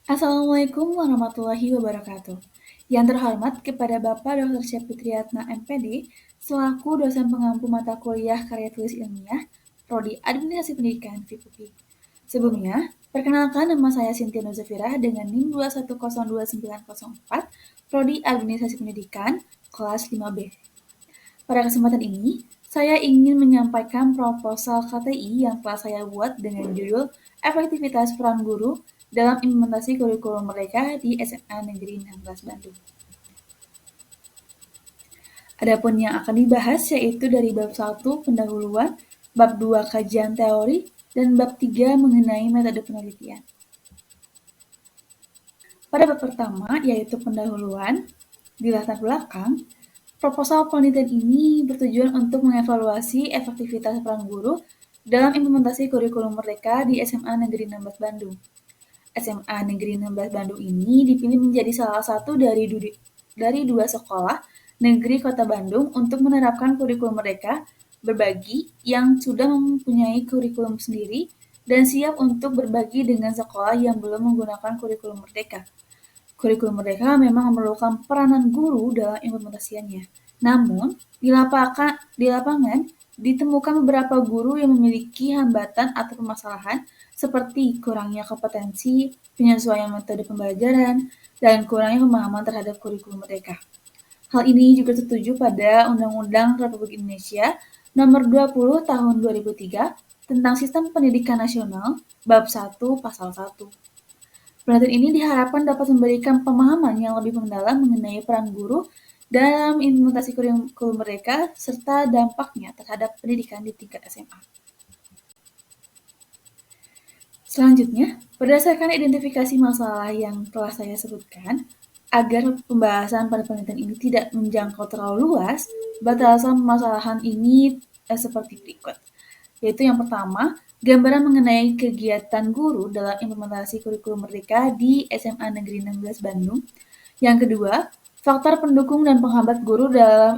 Assalamualaikum warahmatullahi wabarakatuh. Yang terhormat kepada Bapak Dr. Syafitriatna MPD, selaku dosen pengampu mata kuliah karya tulis ilmiah, Prodi Administrasi Pendidikan FIPUPI. Sebelumnya, perkenalkan nama saya Sintia Nuzafirah dengan NIM 2102904, Prodi Administrasi Pendidikan, kelas 5B. Pada kesempatan ini, saya ingin menyampaikan proposal KTI yang telah saya buat dengan judul Efektivitas Peran Guru dalam Implementasi Kurikulum Merdeka di SMA Negeri 16 Bandung. Adapun yang akan dibahas yaitu dari bab 1 pendahuluan, bab 2 kajian teori, dan bab 3 mengenai metode penelitian. Pada bab pertama yaitu pendahuluan, di latar belakang, proposal penelitian ini bertujuan untuk mengevaluasi efektivitas peran guru dalam implementasi kurikulum merdeka di SMA Negeri 16 Bandung. SMA Negeri 16 Bandung ini dipilih menjadi salah satu dari dua sekolah negeri Kota Bandung untuk menerapkan kurikulum merdeka berbagi yang sudah mempunyai kurikulum sendiri dan siap untuk berbagi dengan sekolah yang belum menggunakan kurikulum merdeka. Kurikulum merdeka memang memerlukan peranan guru dalam implementasiannya. Namun, di lapangan ditemukan beberapa guru yang memiliki hambatan atau permasalahan seperti kurangnya kompetensi, penyesuaian metode pembelajaran, dan kurangnya pemahaman terhadap kurikulum merdeka. Hal ini juga tertuju pada Undang-Undang Republik Indonesia Nomor 20 Tahun 2003 tentang Sistem Pendidikan Nasional Bab 1 Pasal 1. Penelitian ini diharapkan dapat memberikan pemahaman yang lebih mendalam mengenai peran guru dalam implementasi kurikulum mereka serta dampaknya terhadap pendidikan di tingkat SMA. Selanjutnya, berdasarkan identifikasi masalah yang telah saya sebutkan, agar pembahasan pada penelitian ini tidak menjangkau terlalu luas, batasan permasalahan ini seperti berikut. Yaitu yang pertama, gambaran mengenai kegiatan guru dalam implementasi kurikulum merdeka di SMA Negeri 16 Bandung. Yang kedua, faktor pendukung dan penghambat guru dalam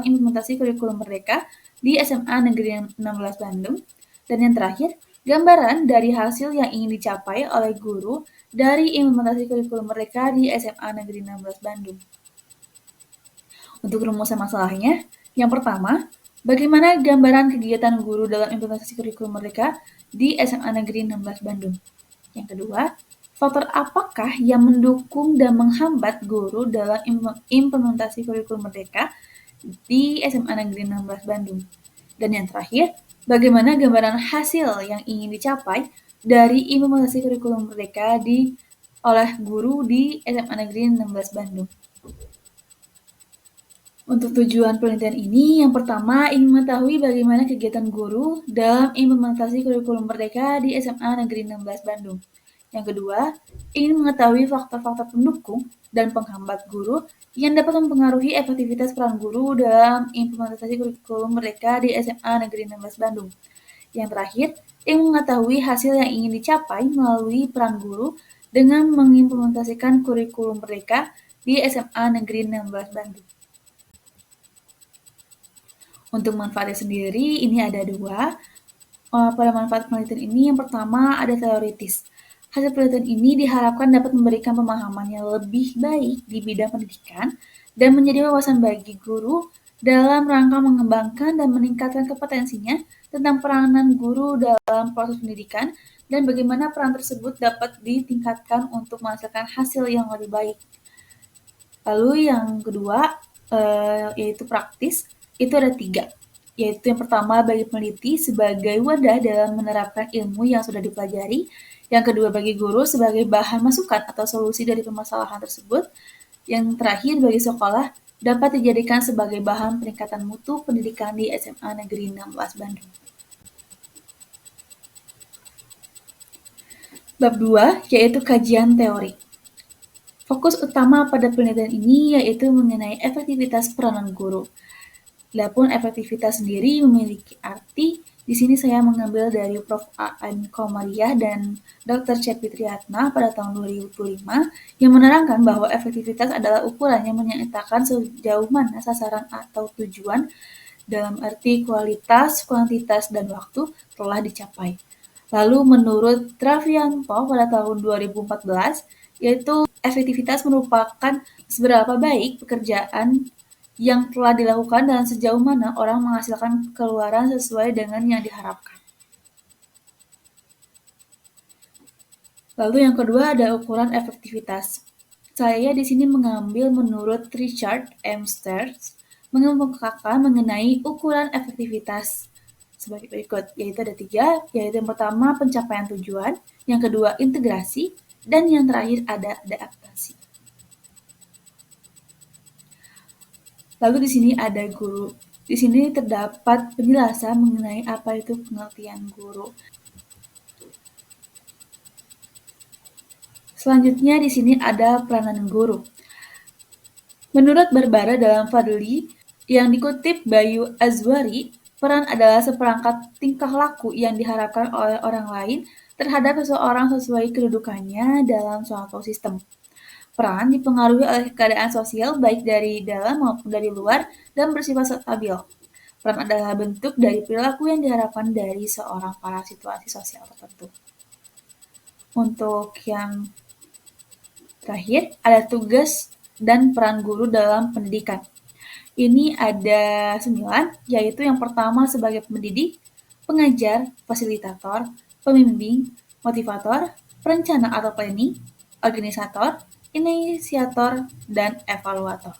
implementasi kurikulum merdeka di SMA Negeri 16 Bandung. Dan yang terakhir, gambaran dari hasil yang ingin dicapai oleh guru dari implementasi kurikulum merdeka di SMA Negeri 16 Bandung. Untuk rumusan masalahnya, yang pertama, bagaimana gambaran kegiatan guru dalam implementasi kurikulum merdeka di SMA Negeri 16 Bandung? Yang kedua, faktor apakah yang mendukung dan menghambat guru dalam implementasi kurikulum merdeka di SMA Negeri 16 Bandung? Dan yang terakhir, bagaimana gambaran hasil yang ingin dicapai dari implementasi kurikulum merdeka oleh guru di SMA Negeri 16 Bandung? Untuk tujuan penelitian ini, yang pertama ingin mengetahui bagaimana kegiatan guru dalam implementasi kurikulum merdeka di SMA Negeri 16 Bandung. Yang kedua, ingin mengetahui faktor-faktor pendukung dan penghambat guru yang dapat mempengaruhi efektivitas peran guru dalam implementasi kurikulum merdeka di SMA Negeri 16 Bandung. Yang terakhir, ingin mengetahui hasil yang ingin dicapai melalui peran guru dengan mengimplementasikan kurikulum merdeka di SMA Negeri 16 Bandung. Untuk manfaatnya sendiri, ini ada dua. Pada manfaat penelitian ini, yang pertama ada teoritis. Hasil penelitian ini diharapkan dapat memberikan pemahaman yang lebih baik di bidang pendidikan dan menjadi wawasan bagi guru dalam rangka mengembangkan dan meningkatkan kompetensinya tentang peranan guru dalam proses pendidikan dan bagaimana peran tersebut dapat ditingkatkan untuk menghasilkan hasil yang lebih baik. Lalu yang kedua, yaitu praktis, itu ada 3. Yaitu yang pertama bagi peneliti sebagai wadah dalam menerapkan ilmu yang sudah dipelajari. Yang kedua bagi guru sebagai bahan masukan atau solusi dari permasalahan tersebut. Yang terakhir bagi sekolah dapat dijadikan sebagai bahan peningkatan mutu pendidikan di SMA Negeri 16 Bandung. Bab 2 yaitu kajian teori. Fokus utama pada penelitian ini yaitu mengenai efektivitas peranan guru. Adapun efektivitas sendiri memiliki arti. Di sini saya mengambil dari Prof. A.M. Komariah dan Dr. Syafitriatna pada tahun 2005 yang menerangkan bahwa efektivitas adalah ukuran yang menyatakan sejauh mana sasaran atau tujuan dalam arti kualitas, kuantitas, dan waktu telah dicapai. Lalu menurut Travianto pada tahun 2014, yaitu efektivitas merupakan seberapa baik pekerjaan yang telah dilakukan dan sejauh mana orang menghasilkan keluaran sesuai dengan yang diharapkan. Lalu yang kedua ada ukuran efektivitas. Saya di sini mengambil menurut Richard M. Sters mengemukakan mengenai ukuran efektivitas sebagai berikut, yaitu ada 3, yaitu yang pertama pencapaian tujuan, yang kedua integrasi, dan yang terakhir ada adaptasi. Lalu di sini ada guru. Di sini terdapat penjelasan mengenai apa itu pengertian guru. Selanjutnya di sini ada peranan guru. Menurut Barbara dalam Fadli yang dikutip Bayu Azwari, peran adalah seperangkat tingkah laku yang diharapkan oleh orang lain terhadap seseorang sesuai kedudukannya dalam suatu sistem. Peran dipengaruhi oleh keadaan sosial baik dari dalam maupun dari luar dan bersifat stabil. Peran adalah bentuk dari perilaku yang diharapkan dari seorang pada situasi sosial tertentu. Untuk yang terakhir, ada tugas dan peran guru dalam pendidikan. Ini ada 9, yaitu yang pertama sebagai pendidik, pengajar, fasilitator, pembimbing, motivator, perencana atau planning, organisator, inisiator, dan evaluator.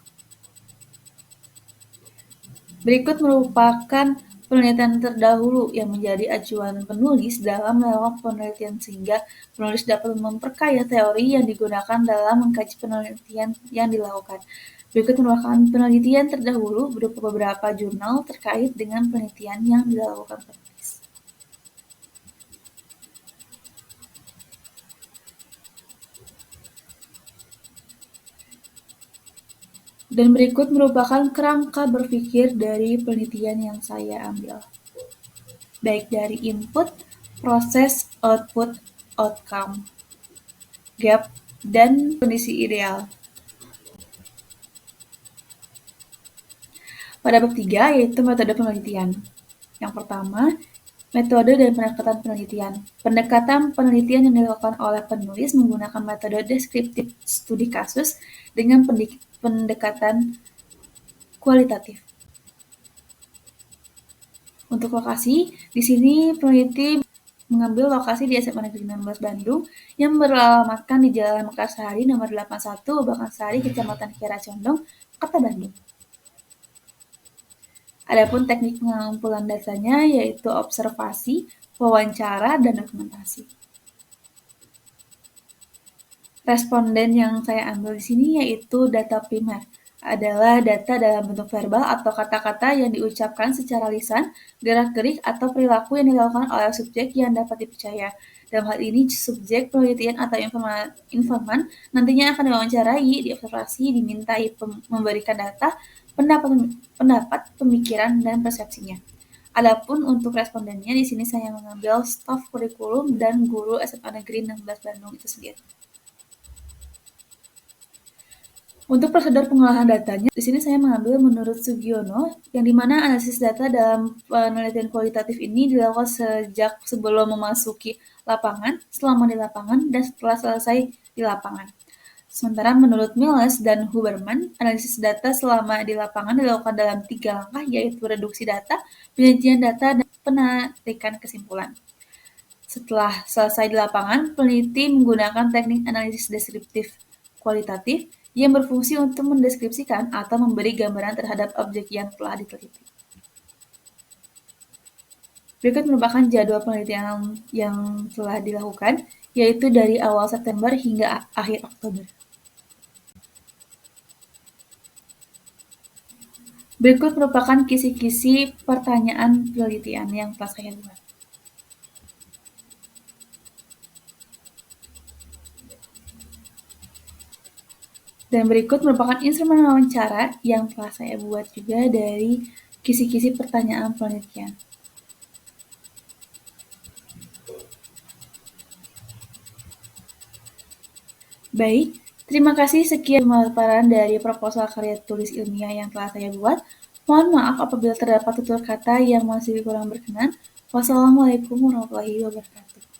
Berikut merupakan penelitian terdahulu yang menjadi acuan penulis dalam melakukan penelitian sehingga penulis dapat memperkaya teori yang digunakan dalam mengkaji penelitian yang dilakukan. Berikut merupakan penelitian terdahulu berupa beberapa jurnal terkait dengan penelitian yang dilakukan penulis. Dan berikut merupakan kerangka berpikir dari penelitian yang saya ambil. Baik dari input, proses, output, outcome, gap, dan kondisi ideal. Pada bab 3 yaitu metode penelitian. Yang pertama, metode dan pendekatan penelitian. Pendekatan penelitian yang dilakukan oleh penulis menggunakan metode deskriptif studi kasus dengan pendekatan kualitatif. Untuk lokasi, di sini peneliti mengambil lokasi di SMA Negeri 16 Bandung yang beralamatkan di Jalan Mekarsari nomor 81, Bakansari, Kecamatan Kiara Condong, Kota Bandung. Adapun teknik pengumpulan datanya yaitu observasi, wawancara, dan dokumentasi. Responden yang saya ambil di sini yaitu data primer, adalah data dalam bentuk verbal atau kata-kata yang diucapkan secara lisan, gerak-gerik, atau perilaku yang dilakukan oleh subjek yang dapat dipercaya. Dalam hal ini, subjek penelitian atau informan nantinya akan diwawancarai, diobservasi, dimintai memberikan data, pendapat, pemikiran, dan persepsinya. Adapun untuk respondennya, di sini saya mengambil staf kurikulum dan guru SMA Negeri 16 Bandung itu sendiri. Untuk prosedur pengolahan datanya, di sini saya mengambil menurut Sugiono, yang dimana analisis data dalam penelitian kualitatif ini dilakukan sejak sebelum memasuki lapangan, selama di lapangan, dan setelah selesai di lapangan. Sementara menurut Miles dan Huberman, analisis data selama di lapangan dilakukan dalam 3 langkah, yaitu reduksi data, penyajian data, dan penarikan kesimpulan. Setelah selesai di lapangan, peneliti menggunakan teknik analisis deskriptif kualitatif yang berfungsi untuk mendeskripsikan atau memberi gambaran terhadap objek yang telah diteliti. Berikut merupakan jadwal penelitian yang telah dilakukan, yaitu dari awal September hingga akhir Oktober. Berikut merupakan kisi-kisi pertanyaan penelitian yang telah saya buat. Dan berikut merupakan instrumen wawancara yang telah saya buat juga dari kisi-kisi pertanyaan penelitian. Baik, terima kasih sekian pemaparan dari proposal karya tulis ilmiah yang telah saya buat. Mohon maaf apabila terdapat tutur kata yang masih kurang berkenan. Wassalamualaikum warahmatullahi wabarakatuh.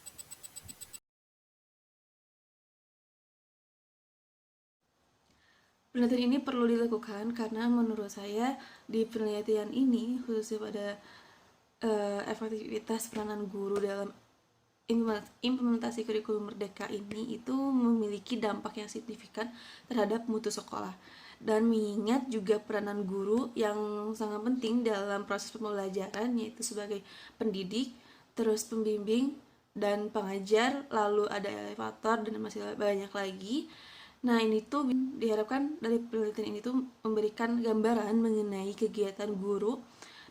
Penelitian ini perlu dilakukan karena menurut saya di penelitian ini khususnya pada efektivitas peranan guru dalam implementasi kurikulum Merdeka ini itu memiliki dampak yang signifikan terhadap mutu sekolah, dan mengingat juga peranan guru yang sangat penting dalam proses pembelajaran, yaitu sebagai pendidik, terus pembimbing, dan pengajar, lalu ada elevator, dan masih banyak lagi. Nah, ini tuh diharapkan dari penelitian ini tuh memberikan gambaran mengenai kegiatan guru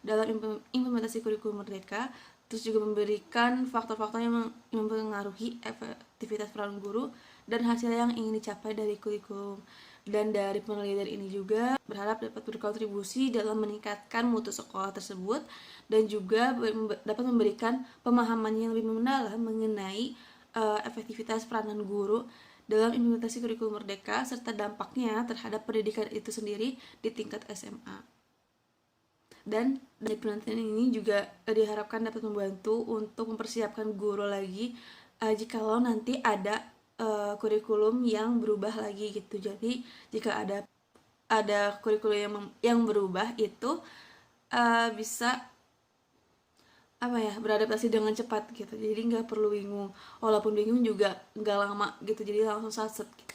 dalam implementasi kurikulum Merdeka, terus juga memberikan faktor-faktor yang mempengaruhi efektivitas peran guru dan hasil yang ingin dicapai dari kurikulum. Dan dari penelitian ini juga berharap dapat berkontribusi dalam meningkatkan mutu sekolah tersebut, dan juga dapat memberikan pemahaman yang lebih mendalam mengenai efektivitas peranan guru dalam implementasi kurikulum Merdeka serta dampaknya terhadap pendidikan itu sendiri di tingkat SMA. Dan dari penelitian ini juga diharapkan dapat membantu untuk mempersiapkan guru lagi jikalau nanti ada kurikulum yang berubah lagi gitu. Jadi jika ada kurikulum yang berubah itu bisa apa ya, beradaptasi dengan cepat gitu. Jadi nggak perlu bingung, walaupun bingung juga nggak lama gitu, jadi langsung satset gitu.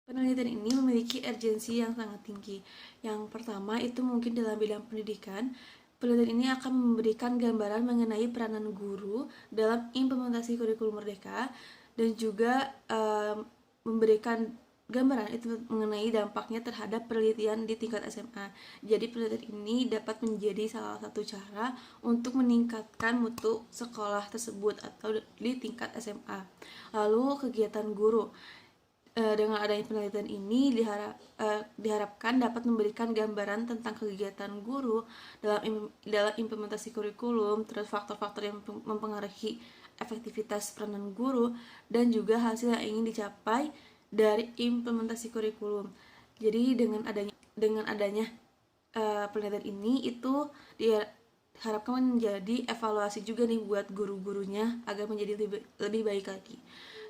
Penelitian ini memiliki urgensi yang sangat tinggi. Yang pertama itu mungkin dalam bidang pendidikan, penelitian ini akan memberikan gambaran mengenai peranan guru dalam implementasi kurikulum Merdeka, dan juga memberikan gambaran itu mengenai dampaknya terhadap penelitian di tingkat SMA. Jadi penelitian ini dapat menjadi salah satu cara untuk meningkatkan mutu sekolah tersebut atau di tingkat SMA. Lalu kegiatan guru. Dengan adanya penelitian ini diharapkan dapat memberikan gambaran tentang kegiatan guru dalam implementasi kurikulum, terus faktor-faktor yang mempengaruhi efektivitas peranan guru, dan juga hasil yang ingin dicapai dari implementasi kurikulum. Jadi dengan adanya penelitian ini itu diharapkan menjadi evaluasi juga nih buat guru-gurunya agar menjadi lebih baik lagi.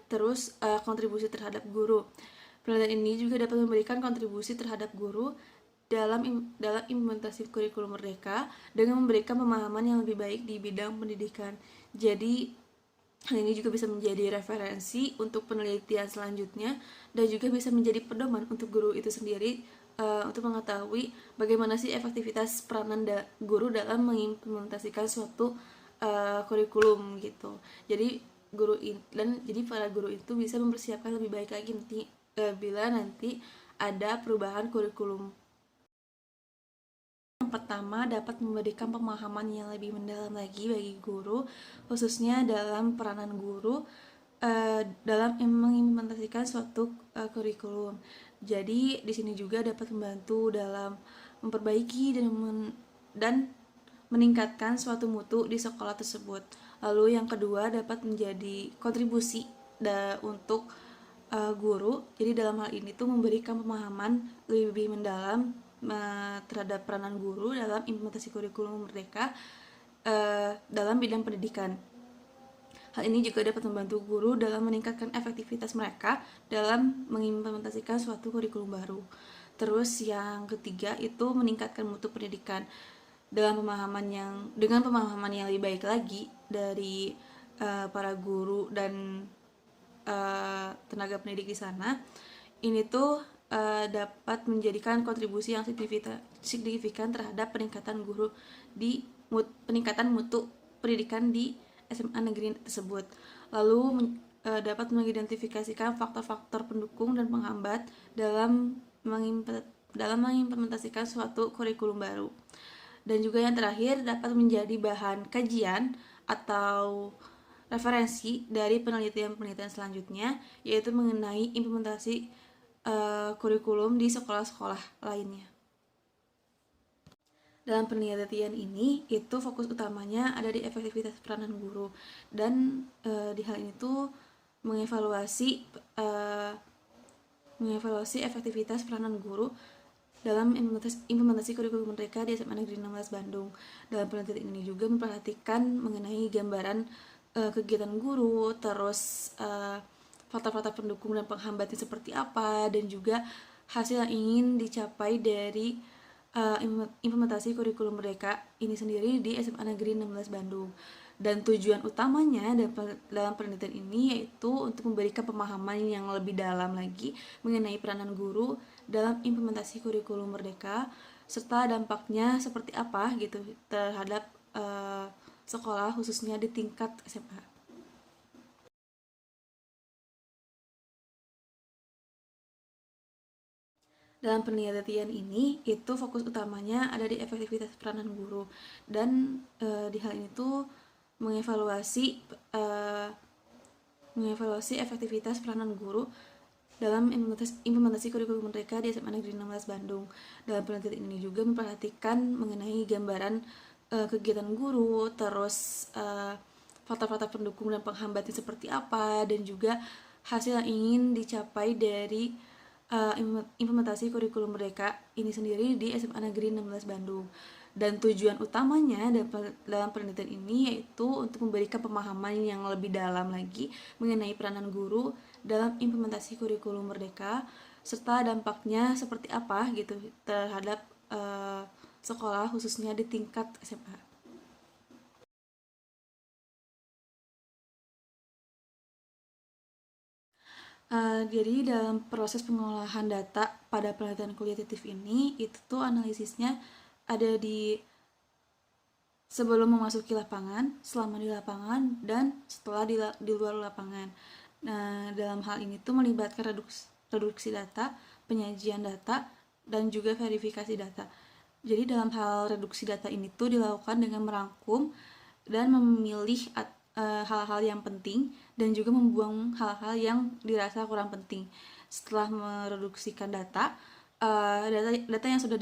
Terus kontribusi terhadap guru. Penelitian ini juga dapat memberikan kontribusi terhadap guru dalam implementasi kurikulum Merdeka dengan memberikan pemahaman yang lebih baik di bidang pendidikan. Jadi hal ini juga bisa menjadi referensi untuk penelitian selanjutnya, dan juga bisa menjadi pedoman untuk guru itu sendiri untuk mengetahui bagaimana sih efektivitas peranan guru dalam mengimplementasikan suatu kurikulum gitu. Jadi jadi para guru itu bisa mempersiapkan lebih baik lagi nanti bila nanti ada perubahan kurikulum. Yang pertama, dapat memberikan pemahaman yang lebih mendalam lagi bagi guru, khususnya dalam peranan guru dalam mengimplementasikan suatu kurikulum. Jadi di sini juga dapat membantu dalam memperbaiki dan meningkatkan suatu mutu di sekolah tersebut. Lalu yang kedua, dapat menjadi kontribusi untuk guru. Jadi dalam hal ini tuh memberikan pemahaman lebih mendalam terhadap peranan guru dalam implementasi kurikulum Merdeka dalam bidang pendidikan. Hal ini juga dapat membantu guru dalam meningkatkan efektivitas mereka dalam mengimplementasikan suatu kurikulum baru. Terus yang ketiga itu meningkatkan mutu pendidikan dengan pemahaman yang lebih baik lagi dari para guru dan tenaga pendidik di sana. Ini tuh dapat menjadikan kontribusi yang signifikan terhadap peningkatan mutu pendidikan di SMA negeri tersebut. Lalu dapat mengidentifikasikan faktor-faktor pendukung dan penghambat dalam mengimplementasikan suatu kurikulum baru. Dan juga yang terakhir, dapat menjadi bahan kajian atau referensi dari penelitian-penelitian selanjutnya, yaitu mengenai implementasi kurikulum di sekolah-sekolah lainnya. Dalam penelitian ini, itu fokus utamanya ada di efektivitas peranan guru, dan di hal ini tuh mengevaluasi efektivitas peranan guru dalam implementasi kurikulum Merdeka di SMA Negeri 16 Bandung. Dalam penelitian ini juga memperhatikan mengenai gambaran kegiatan guru, terus faktor-faktor pendukung dan penghambatnya seperti apa, dan juga hasil yang ingin dicapai dari implementasi kurikulum mereka ini sendiri di SMA Negeri 16 Bandung. Dan tujuan utamanya dalam penelitian ini yaitu untuk memberikan pemahaman yang lebih dalam lagi mengenai peranan guru dalam implementasi kurikulum merdeka, serta dampaknya seperti apa gitu terhadap sekolah khususnya di tingkat SMA. Dalam penelitian ini itu fokus utamanya ada di efektivitas peranan guru, dan di hal ini tuh mengevaluasi eh, mengevaluasi efektivitas peranan guru dalam implementasi kurikulum mereka di SMA Negeri 16 Bandung. Dalam penelitian ini juga memperhatikan mengenai gambaran kegiatan guru, terus faktor-faktor pendukung dan penghambatnya seperti apa, dan juga hasil yang ingin dicapai dari implementasi kurikulum mereka ini sendiri di SMA Negeri 16 Bandung. Dan tujuan utamanya dalam penelitian ini yaitu untuk memberikan pemahaman yang lebih dalam lagi mengenai peranan guru dalam implementasi kurikulum merdeka, serta dampaknya seperti apa gitu terhadap sekolah khususnya di tingkat SMA. Jadi dalam proses pengolahan data pada penelitian kualitatif ini itu tuh analisisnya ada di sebelum memasuki lapangan, selama di lapangan, dan setelah di luar lapangan. Nah, dalam hal ini tuh melibatkan reduksi data, penyajian data, dan juga verifikasi data. Jadi dalam hal reduksi data ini tuh dilakukan dengan merangkum dan memilih hal-hal yang penting dan juga membuang hal-hal yang dirasa kurang penting. Setelah mereduksikan data, data yang sudah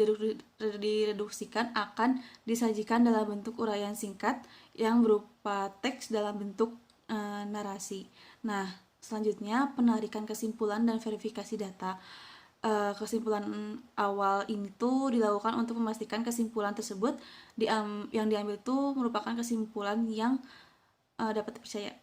direduksikan akan disajikan dalam bentuk uraian singkat yang berupa teks dalam bentuk narasi. Nah, selanjutnya penarikan kesimpulan dan verifikasi data. Kesimpulan awal ini tuh dilakukan untuk memastikan kesimpulan tersebut yang diambil itu merupakan kesimpulan yang dapat dipercaya.